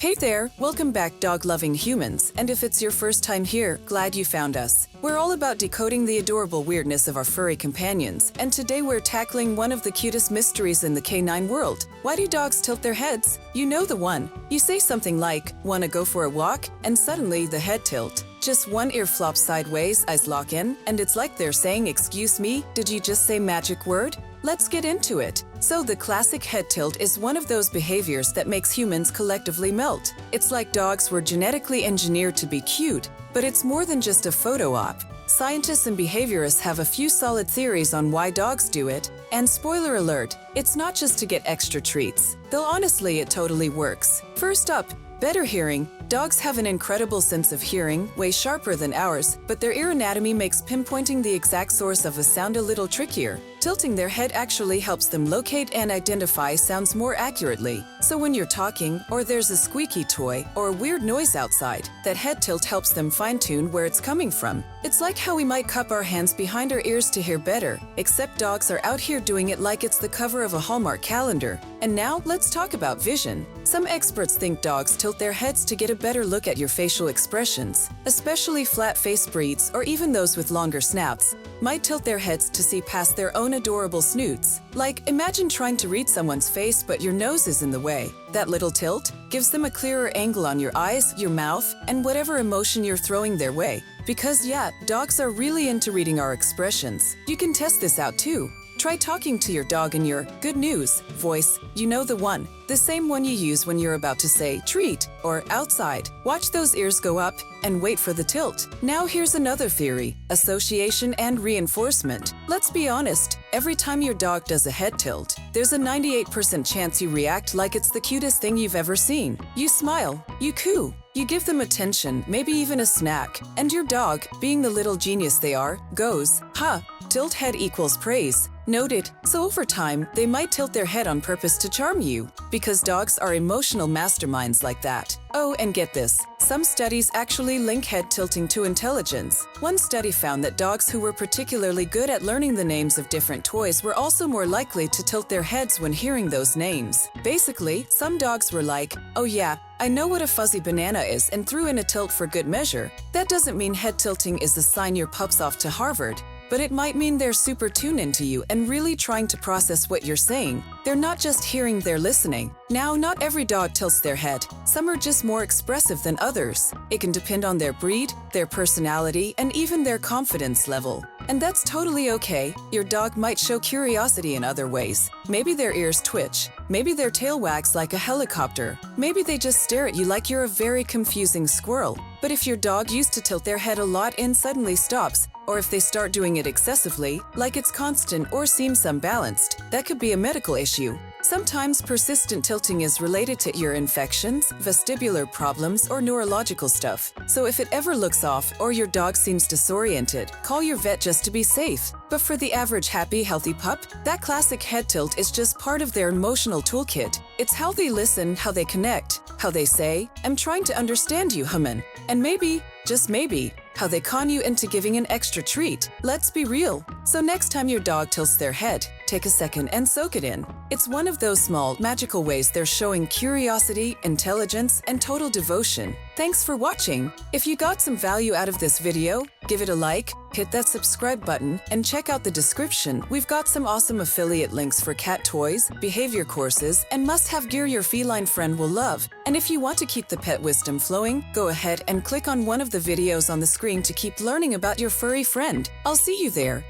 Hey there, welcome back dog-loving humans, and if it's your first time here, glad you found us. We're all about decoding the adorable weirdness of our furry companions, and today we're tackling one of the cutest mysteries in the canine world. Why do dogs tilt their heads? You know the one. You say something like, "Wanna go for a walk?" and suddenly the head tilt. Just one ear flops sideways, eyes lock in, and it's like they're saying, "Excuse me, did you just say magic word?" Let's get into it. So the classic head tilt is one of those behaviors that makes humans collectively melt. It's like dogs were genetically engineered to be cute, but it's more than just a photo op. Scientists and behaviorists have a few solid theories on why dogs do it, and spoiler alert, it's not just to get extra treats. Though honestly, it totally works. First up, better hearing. Dogs have an incredible sense of hearing, way sharper than ours, but their ear anatomy makes pinpointing the exact source of a sound a little trickier. Tilting their head actually helps them locate and identify sounds more accurately. So when you're talking, or there's a squeaky toy, or a weird noise outside, that head tilt helps them fine-tune where it's coming from. It's like how we might cup our hands behind our ears to hear better, except dogs are out here doing it like it's the cover of a Hallmark calendar. And now, let's talk about vision. Some experts think dogs tilt their heads to get a better look at your facial expressions, especially flat-faced breeds or even those with longer snouts might tilt their heads to see past their own adorable snoots. Like, imagine trying to read someone's face but your nose is in the way. That little tilt gives them a clearer angle on your eyes, your mouth, and whatever emotion you're throwing their way. Because yeah, dogs are really into reading our expressions. You can test this out too. Try talking to your dog in your "good news" voice. You know the one. The same one you use when you're about to say "treat" or "outside." Watch those ears go up and wait for the tilt. Now here's another theory: association and reinforcement. Let's be honest, every time your dog does a head tilt, there's a 98% chance you react like it's the cutest thing you've ever seen. You smile, you coo, you give them attention, maybe even a snack, and your dog, being the little genius they are, goes, "Huh, tilt head equals praise." Noted. So over time, they might tilt their head on purpose to charm you, because dogs are emotional masterminds like that. Oh, and get this. Some studies actually link head tilting to intelligence. One study found that dogs who were particularly good at learning the names of different toys were also more likely to tilt their heads when hearing those names. Basically, some dogs were like, "Oh yeah, I know what a fuzzy banana is," and threw in a tilt for good measure. That doesn't mean head tilting is a sign your pup's off to Harvard, but it might mean they're super tuned into you and really trying to process what you're saying. They're not just hearing, they're listening. Now, not every dog tilts their head. Some are just more expressive than others. It can depend on their breed, their personality, and even their confidence level. And that's totally okay. Your dog might show curiosity in other ways. Maybe their ears twitch. Maybe their tail wags like a helicopter. Maybe they just stare at you like you're a very confusing squirrel. But if your dog used to tilt their head a lot and suddenly stops, or if they start doing it excessively, like it's constant or seems unbalanced, that could be a medical issue. Sometimes persistent tilting is related to ear infections, vestibular problems, or neurological stuff. So if it ever looks off or your dog seems disoriented, call your vet just to be safe. But for the average happy, healthy pup, that classic head tilt is just part of their emotional toolkit. It's how they listen, how they connect, how they say, "I'm trying to understand you, human." And maybe, just maybe, how they con you into giving an extra treat. Let's be real. So next time your dog tilts their head, take a second and soak it in. It's one of those small, magical ways they're showing curiosity, intelligence, and total devotion. Thanks for watching. If you got some value out of this video, give it a like, hit that subscribe button, and check out the description. We've got some awesome affiliate links for cat toys, behavior courses, and must-have gear your feline friend will love. And if you want to keep the pet wisdom flowing, go ahead and click on one of the videos on the screen to keep learning about your furry friend. I'll see you there.